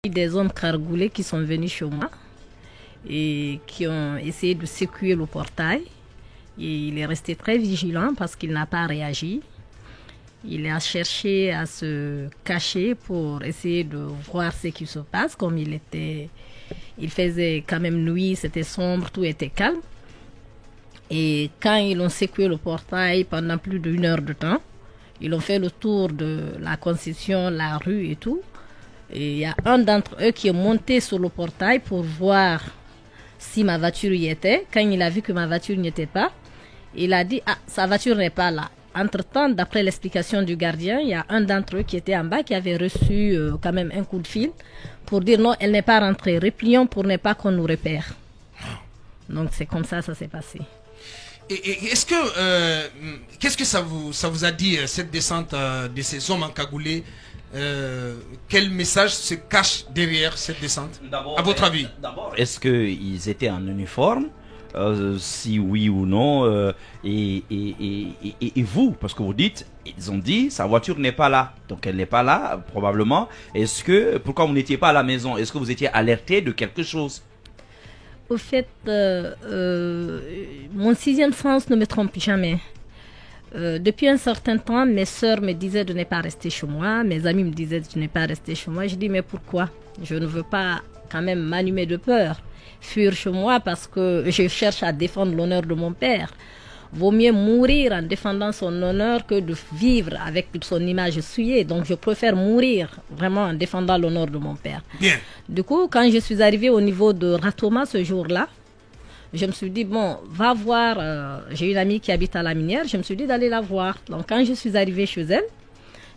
Des hommes cargoulés qui sont venus chez moi et qui ont essayé de secouer le portail. Et il est resté très vigilant parce qu'il n'a pas réagi. Il a cherché à se cacher pour essayer de voir ce qui se passe. Comme il faisait quand même nuit, c'était sombre, tout était calme. Et quand ils ont secoué le portail pendant plus d'1 heure de temps, ils ont fait le tour de la concession, la rue et tout. Et il y a un d'entre eux qui est monté sur le portail pour voir si ma voiture y était. Quand il a vu que ma voiture n'y était pas, il a dit « Ah, sa voiture n'est pas là ». Entre-temps, d'après l'explication du gardien, il y a un d'entre eux qui était en bas qui avait reçu quand même un coup de fil pour dire non, elle n'est pas rentrée. Replions pour ne pas qu'on nous repère. Donc c'est comme ça s'est passé. Et est-ce que qu'est-ce que ça vous a dit cette descente de ces hommes encagoulés? Quel message se cache derrière cette descente, à votre avis? D'abord, est-ce qu'ils étaient en uniforme? Si oui ou non, et vous, parce que vous dites, ils ont dit sa voiture n'est pas là, donc elle n'est pas là probablement. Pourquoi vous n'étiez pas à la maison? Est-ce que vous étiez alerté de quelque chose? Au fait, mon 6e sens ne me trompe jamais. Depuis un certain temps, mes sœurs me disaient de ne pas rester chez moi, mes amis me disaient de ne pas rester chez moi. Je dis mais pourquoi? Je ne veux pas quand même m'animer de peur, fuir chez moi parce que je cherche à défendre l'honneur de mon père. Vaut mieux mourir en défendant son honneur que de vivre avec son image souillée. Donc je préfère mourir vraiment en défendant l'honneur de mon père. Bien. Du coup, quand je suis arrivée au niveau de Ratoma ce jour-là, je me suis dit, bon, va voir, j'ai une amie qui habite à la Minière, je me suis dit d'aller la voir. Donc quand je suis arrivée chez elle,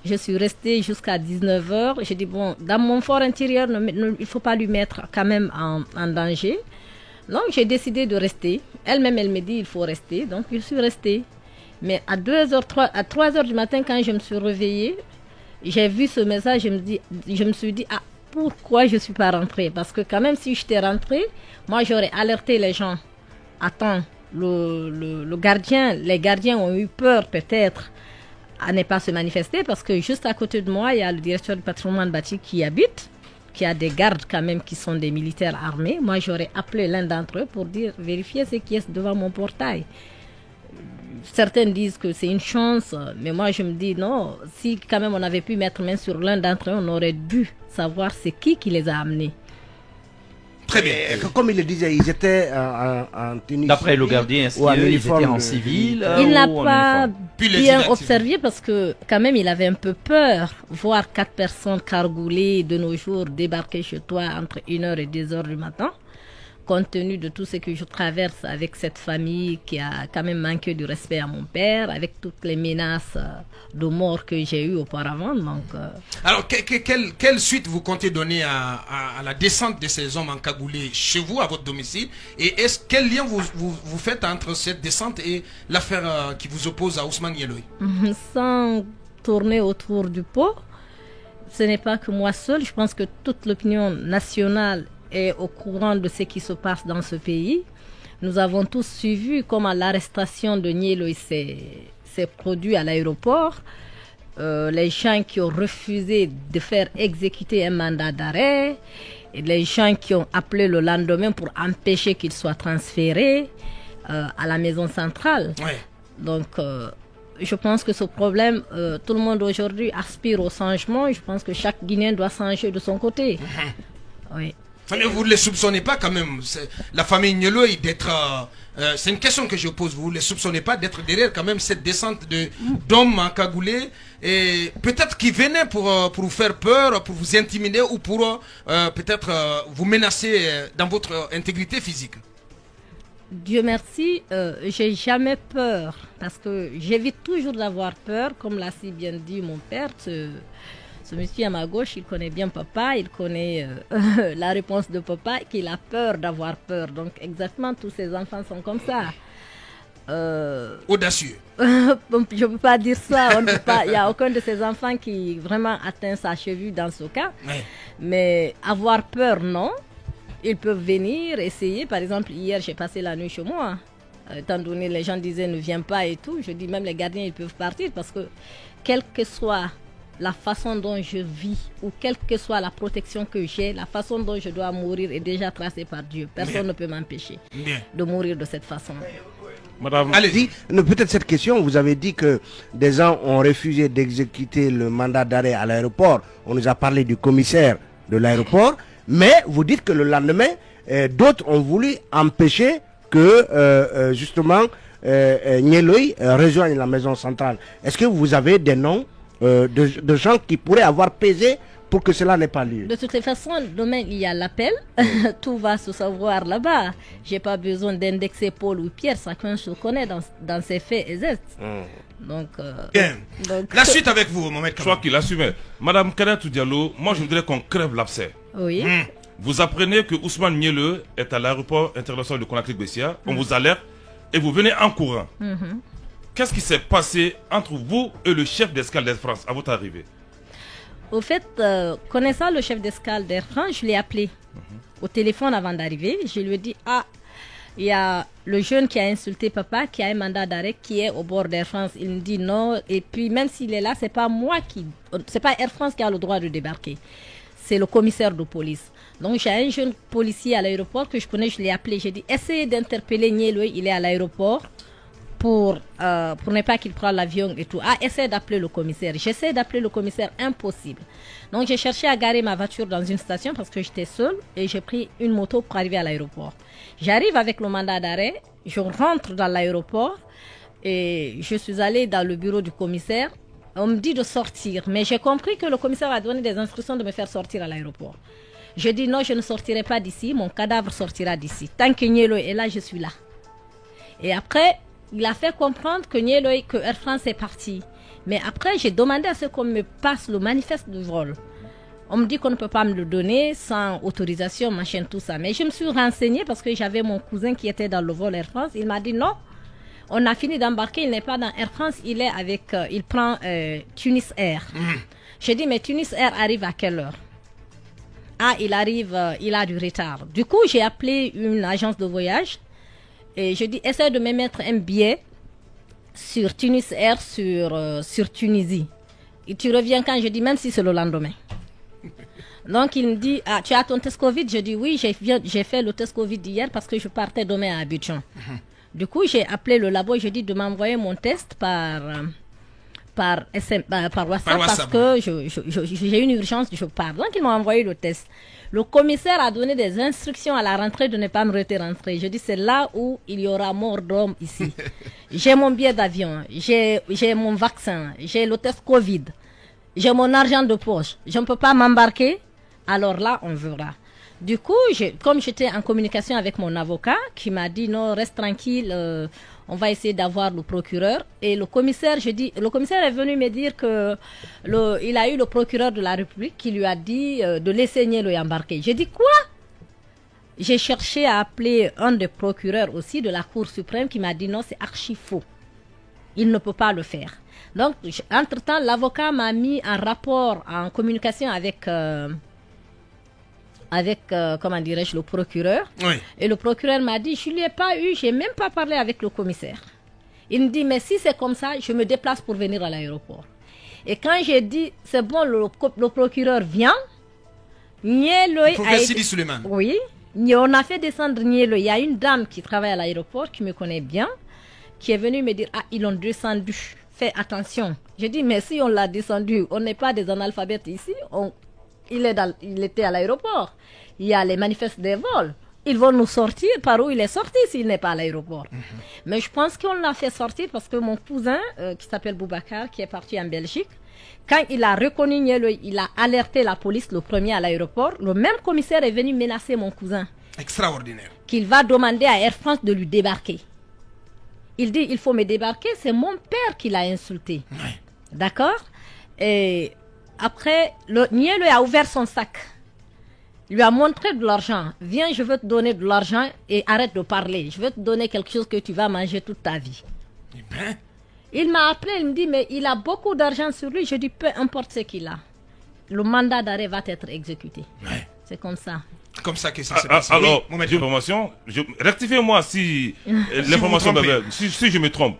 je suis restée jusqu'à 19 h. J'ai dit, bon, dans mon fort intérieur, il ne faut pas lui mettre quand même en danger. Donc j'ai décidé de rester. Elle-même, elle me dit, il faut rester. Donc je suis restée. Mais à 3 h du matin, quand je me suis réveillée, j'ai vu ce message, je me suis dit, ah, pourquoi je ne suis pas rentrée? Parce que quand même, si j'étais rentrée, moi, j'aurais alerté les gens. Attends, le gardien, les gardiens ont eu peur peut-être à ne pas se manifester parce que juste à côté de moi, il y a le directeur du patrimoine bâti qui habite, qui a des gardes quand même qui sont des militaires armés. Moi, j'aurais appelé l'un d'entre eux pour dire, vérifiez ce qui est devant mon portail. Certains disent que c'est une chance, mais moi je me dis non, si quand même on avait pu mettre main sur l'un d'entre eux, on aurait dû savoir c'est qui les a amenés. Très bien. Comme il le disait, ils étaient en tenue. D'après le gardien, est-ce qu'ils étaient en civil? Il n'a pas bien observé parce que quand même il avait un peu peur. Voir 4 personnes cargoulées de nos jours débarquer chez toi entre 1 h et 2 h du matin. Compte tenu de tout ce que je traverse avec cette famille qui a quand même manqué du respect à mon père, avec toutes les menaces de mort que j'ai eues auparavant. Donc, Alors, quelle suite vous comptez donner à la descente de ces hommes encagoulés chez vous, à votre domicile? Et quel lien vous faites entre cette descente et l'affaire qui vous oppose à Ousmane Yelloy? Sans tourner autour du pot, ce n'est pas que moi seul. Je pense que toute l'opinion nationale est au courant de ce qui se passe dans ce pays. Nous avons tous suivi comment l'arrestation de Niéloy s'est produite à l'aéroport. Les gens qui ont refusé de faire exécuter un mandat d'arrêt, et les gens qui ont appelé le lendemain pour empêcher qu'il soit transféré à la maison centrale. Ouais. Donc, je pense que ce problème, tout le monde aujourd'hui aspire au changement. Je pense que chaque Guinéen doit changer de son côté. Oui. Mais vous ne les soupçonnez pas quand même, la famille Niéloy, d'être... c'est une question que je pose, vous ne les soupçonnez pas d'être derrière quand même cette descente d'hommes encagoulés, et peut-être qui venaient pour vous faire peur, pour vous intimider ou pour peut-être vous menacer dans votre intégrité physique? Dieu merci, j'ai jamais peur, parce que j'évite toujours d'avoir peur, comme l'a si bien dit mon père. Ce monsieur à ma gauche, il connaît bien papa, il connaît la réponse de papa, qu'il a peur d'avoir peur. Donc exactement, tous ces enfants sont comme ça. Audacieux. Je ne peux pas dire ça, il n'y a aucun de ces enfants qui vraiment atteint sa cheville dans ce cas. Ouais. Mais avoir peur, non. Ils peuvent venir, essayer. Par exemple, hier, j'ai passé la nuit chez moi. Étant donné les gens disaient ne viens pas et tout, je dis même les gardiens, ils peuvent partir parce que quel que soit la façon dont je vis, ou quelle que soit la protection que j'ai, la façon dont je dois mourir est déjà tracée par Dieu. Personne ne peut m'empêcher de mourir de cette façon. Madame, allez-y. Peut-être cette question, vous avez dit que des gens ont refusé d'exécuter le mandat d'arrêt à l'aéroport. On nous a parlé du commissaire de l'aéroport, mais vous dites que le lendemain, d'autres ont voulu empêcher que justement Nieloy rejoigne la maison centrale. Est-ce que vous avez des noms de gens qui pourraient avoir pesé pour que cela n'ait pas lieu? De toutes les façons, demain il y a l'appel, tout va se savoir là-bas. J'ai pas besoin d'indexer Paul ou Pierre, chacun se connaît dans ses faits et gestes. Donc, la suite avec vous, Mohamed je crois qu'il assumait. Madame Kadatou Diallo, moi je voudrais qu'on crève l'abcès. oui. Vous apprenez que Ousmane Niele est à l'aéroport international de Conakry-Bessia. On vous alerte et vous venez en courant. Qu'est-ce qui s'est passé entre vous et le chef d'escale d'Air France à votre arrivée? Au fait, connaissant le chef d'escale d'Air France, je l'ai appelé au téléphone avant d'arriver. Je lui ai dit, il y a le jeune qui a insulté papa, qui a un mandat d'arrêt, qui est au bord d'Air France. Il me dit non. Et puis, même s'il est là, c'est pas Air France qui a le droit de débarquer. C'est le commissaire de police. Donc, j'ai un jeune policier à l'aéroport que je connais, je l'ai appelé. J'ai dit, essayez d'interpeller Nieloy, il est à l'aéroport, pour ne pas qu'il prenne l'avion et tout. Essayez d'appeler le commissaire. J'essaie d'appeler le commissaire, impossible. Donc, j'ai cherché à garer ma voiture dans une station parce que j'étais seule et j'ai pris une moto pour arriver à l'aéroport. J'arrive avec le mandat d'arrêt, je rentre dans l'aéroport et je suis allée dans le bureau du commissaire. On me dit de sortir, mais j'ai compris que le commissaire a donné des instructions de me faire sortir à l'aéroport. Je dis non, je ne sortirai pas d'ici, mon cadavre sortira d'ici. Tant que Nieloy est là, je suis là. Et après, il a fait comprendre que que Air France est parti. Mais après, j'ai demandé à ce qu'on me passe le manifeste de vol. On me dit qu'on ne peut pas me le donner sans autorisation, machin, tout ça. Mais je me suis renseignée parce que j'avais mon cousin qui était dans le vol Air France. Il m'a dit non, on a fini d'embarquer, il n'est pas dans Air France, il est avec, il prend Tunis Air. J'ai dit, mais Tunis Air arrive à quelle heure? Il arrive, il a du retard. Du coup, j'ai appelé une agence de voyage et je dis, essaie de me mettre un billet sur Tunis Air, sur Tunisie. Et tu reviens quand? Je dis, même si c'est le lendemain. Donc, il me dit, tu as ton test Covid? Je dis, oui, j'ai fait le test Covid hier parce que je partais demain à Abidjan. Du coup, j'ai appelé le labo et je dis de m'envoyer mon test par WhatsApp parce que j'ai une urgence, je pars. Donc, ils m'ont envoyé le test. Le commissaire a donné des instructions à la rentrée de ne pas me laisser rentrer. Je dis, c'est là où il y aura mort d'homme ici. J'ai mon billet d'avion, j'ai mon vaccin, j'ai le test Covid, j'ai mon argent de poche. Je ne peux pas m'embarquer. Alors là, on verra. Du coup, comme j'étais en communication avec mon avocat, qui m'a dit, non, reste tranquille, on va essayer d'avoir le procureur. Et le commissaire, le commissaire est venu me dire que il a eu le procureur de la République qui lui a dit de laisser Nieloy embarquer. J'ai dit quoi? J'ai cherché à appeler un des procureurs aussi de la Cour suprême qui m'a dit non, c'est archi faux. Il ne peut pas le faire. Donc, entre-temps, l'avocat m'a mis en rapport, en communication avec comment dirais-je, le procureur. Oui. Et le procureur m'a dit, je ne l'ai pas eu, je n'ai même pas parlé avec le commissaire. Il me dit, mais si c'est comme ça, je me déplace pour venir à l'aéroport. Et quand j'ai dit, c'est bon, le procureur vient, Nieloy Professeur Sidi Suleiman. Oui, on a fait descendre Nieloy. Il y a une dame qui travaille à l'aéroport, qui me connaît bien, qui est venue me dire, ils l'ont descendu, fais attention. J'ai dit, mais si on l'a descendu, on n'est pas des analphabètes ici, il était à l'aéroport. Il y a les manifestes des vols. Ils vont nous sortir par où il est sorti s'il n'est pas à l'aéroport. Mais je pense qu'on l'a fait sortir parce que mon cousin, qui s'appelle Boubacar, qui est parti en Belgique, quand il a reconnu Nieloy, il a alerté la police le premier à l'aéroport. Le même commissaire est venu menacer mon cousin. Extraordinaire. Qu'il va demander à Air France de lui débarquer. Il dit, il faut me débarquer, c'est mon père qui l'a insulté. Ouais. D'accord? Et après, Nieloy a ouvert son sac. Lui a montré de l'argent. Viens, je veux te donner de l'argent et arrête de parler. Je veux te donner quelque chose que tu vas manger toute ta vie. Eh ben, Il m'a appelé, il me dit, mais il a beaucoup d'argent sur lui. Je dis, peu importe ce qu'il a. Le mandat d'arrêt va être exécuté. ouais. C'est comme ça. Comme ça que ça se passe. Alors, Oui, Mohamed Diop. information, rectifiez-moi si l'information trompez. si je me trompe.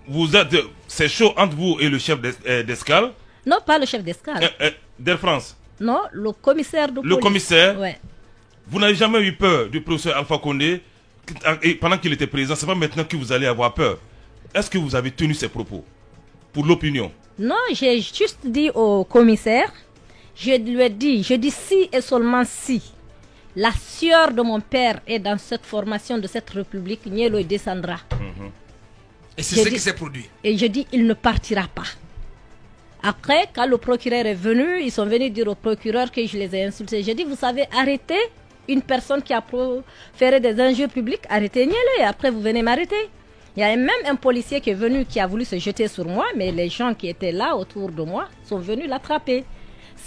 Vous êtes, c'est chaud entre vous et le chef d'escale. Non, pas le chef d'escale. d'Air France. Non, le commissaire de police. Le commissaire. Ouais. Vous n'avez jamais eu peur du professeur Alpha Condé pendant qu'il était président. C'est pas maintenant que vous allez avoir peur. Est-ce que vous avez tenu ces propos pour l'opinion? Non, j'ai juste dit au commissaire, je lui ai dit, si et seulement si la sœur de mon père est dans cette formation de cette république, Nielo descendra. Et c'est ce qui s'est produit. Et je dis, il ne partira pas. Après, quand le procureur est venu, ils sont venus dire au procureur que je les ai insultés. J'ai dit, vous savez, arrêtez une personne qui a proféré des injures publiques, arrêtez Nielo et après vous venez m'arrêter. Il y a même un policier qui est venu, qui a voulu se jeter sur moi, mais les gens qui étaient là autour de moi sont venus l'attraper.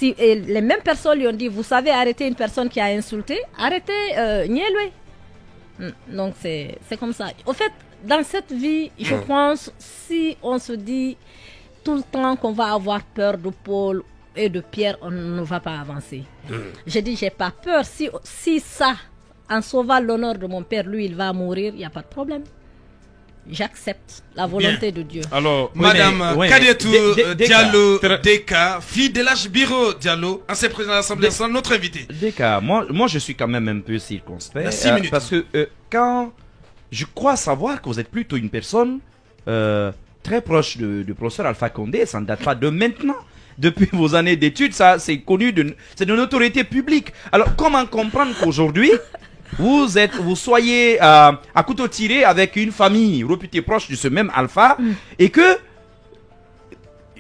Et les mêmes personnes lui ont dit, vous savez arrêter une personne qui a insulté, arrêtez Nielo. Donc c'est comme ça. Au fait, dans cette vie, je pense, si on se dit tout le temps qu'on va avoir peur de Paul et de Pierre, on ne va pas avancer. J'ai dit, j'ai pas peur. Si ça, en sauvant l'honneur de mon père, lui, il va mourir, il n'y a pas de problème. J'accepte la volonté de Dieu. Alors, Madame Kadietou Diallo Deka, fille de l'âge Biro Diallo, ancien président de l'Assemblée nationale, notre invité. Deka, moi je suis quand même un peu circonspect. 6 minutes. Parce que quand je crois savoir que vous êtes plutôt une personne très proche du professeur Alpha Condé, ça ne date pas de maintenant. Depuis vos années d'études, ça c'est connu, c'est de notoriété publique. Alors comment comprendre qu'aujourd'hui vous soyez à couteau tiré avec une famille réputée proche de ce même Alpha et que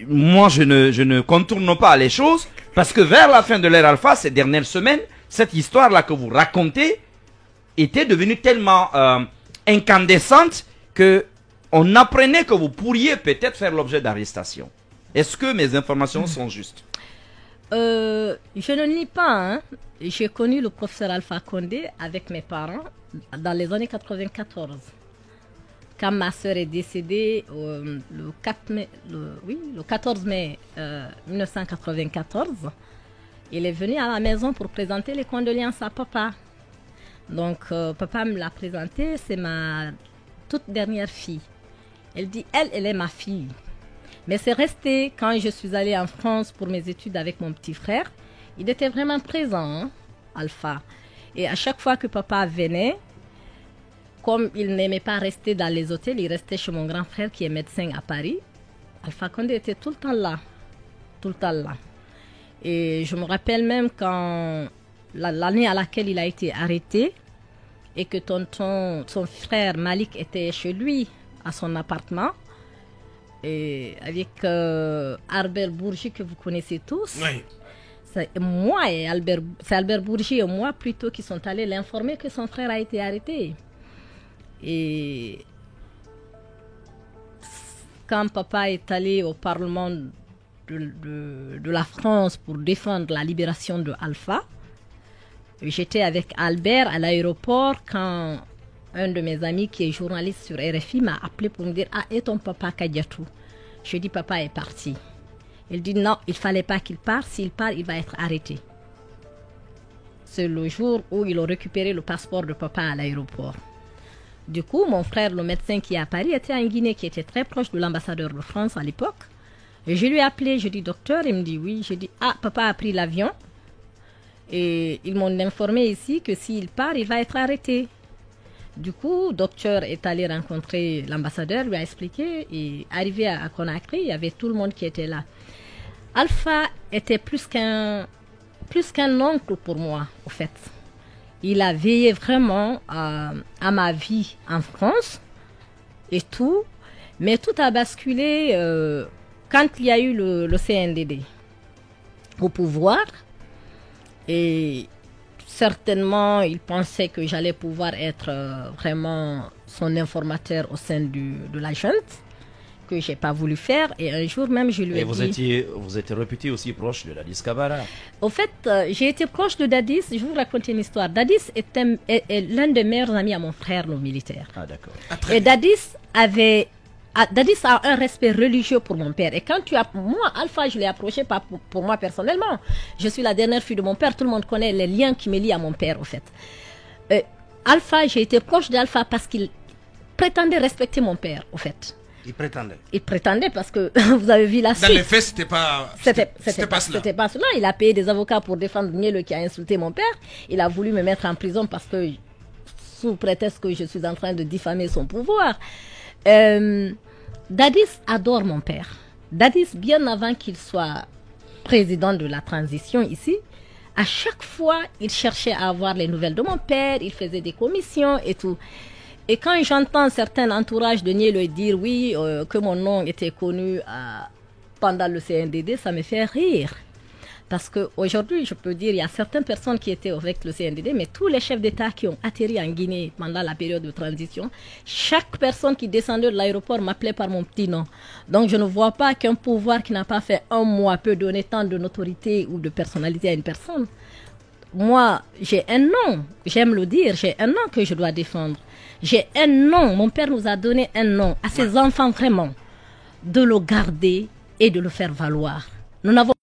moi je ne contourne pas les choses parce que vers la fin de l'ère Alpha, ces dernières semaines, cette histoire-là que vous racontez était devenue tellement incandescente que on apprenait que vous pourriez peut-être faire l'objet d'arrestation. Est-ce que mes informations sont justes? Je ne nie pas. Hein. J'ai connu le professeur Alpha Condé avec mes parents dans les années 94. Quand ma soeur est décédée le 14 mai 1994, il est venu à la maison pour présenter les condoléances à papa. Donc papa me l'a présenté, c'est ma toute dernière fille. Elle dit, elle est ma fille. Mais c'est resté quand je suis allée en France pour mes études avec mon petit frère. Il était vraiment présent, hein, Alpha. Et à chaque fois que papa venait, comme il n'aimait pas rester dans les hôtels, il restait chez mon grand frère qui est médecin à Paris. Alpha Condé était tout le temps là. Tout le temps là. Et je me rappelle même quand l'année à laquelle il a été arrêté et que son frère Malik était chez lui, à son appartement, et avec Albert Bourgi que vous connaissez tous. Oui. C'est Albert Bourgi et moi plutôt qui sont allés l'informer que son frère a été arrêté. Et quand papa est allé au Parlement de la France pour défendre la libération de Alpha, j'étais avec Albert à l'aéroport quand un de mes amis qui est journaliste sur RFI m'a appelé pour me dire « Ah, et ton papa Kadietou ?» Je dis « Papa est parti. » Il dit « Non, il ne fallait pas qu'il parte. S'il part, il va être arrêté. » C'est le jour où ils ont récupéré le passeport de papa à l'aéroport. Du coup, mon frère, le médecin qui est à Paris, était en Guinée, qui était très proche de l'ambassadeur de France à l'époque. Et je lui ai appelé, je dis « Docteur ?» Il me dit « Oui. » Je dis « Ah, papa a pris l'avion. Et ils m'ont informé ici que s'il part, il va être arrêté. » Du coup, le docteur est allé rencontrer l'ambassadeur, lui a expliqué, et arrivé à Conakry, il y avait tout le monde qui était là. Alpha était plus qu'un oncle pour moi, au fait. Il a veillé vraiment à ma vie en France et tout, mais tout a basculé quand il y a eu le CNDD au pouvoir. Et certainement, il pensait que j'allais pouvoir être vraiment son informateur au sein de la junte, que je n'ai pas voulu faire. Et un jour même, je lui ai dit... vous étiez réputé aussi proche de Dadis Camara. Au fait, j'ai été proche de Dadis. Je vous raconte une histoire. Dadis est l'un des meilleurs amis à mon frère, le militaire. Ah, d'accord. Et Dadis a un respect religieux pour mon père. Et quand moi, Alpha, je l'ai approché pas pour moi personnellement. Je suis la dernière fille de mon père. Tout le monde connaît les liens qui me lient à mon père, au fait. Alpha, j'ai été proche d'Alpha parce qu'il prétendait respecter mon père, au fait. Il prétendait. Il prétendait parce que vous avez vu la suite. Dans les faits, c'était pas cela. C'était pas cela. Il a payé des avocats pour défendre Niele qui a insulté mon père. Il a voulu me mettre en prison parce que, sous prétexte que je suis en train de diffamer son pouvoir. Dadis adore mon père. Dadis, bien avant qu'il soit président de la transition ici, à chaque fois, il cherchait à avoir les nouvelles de mon père, il faisait des commissions et tout. Et quand j'entends certains entourages de Niele dire oui, que mon nom était connu pendant le CNDD, ça me fait rire. Parce qu'aujourd'hui, je peux dire, il y a certaines personnes qui étaient avec le CNDD, mais tous les chefs d'État qui ont atterri en Guinée pendant la période de transition, chaque personne qui descendait de l'aéroport m'appelait par mon petit nom. Donc je ne vois pas qu'un pouvoir qui n'a pas fait un mois peut donner tant de notoriété ou de personnalité à une personne. Moi, j'ai un nom, j'aime le dire, j'ai un nom que je dois défendre. J'ai un nom, mon père nous a donné un nom à ses enfants vraiment, de le garder et de le faire valoir. Nous n'avons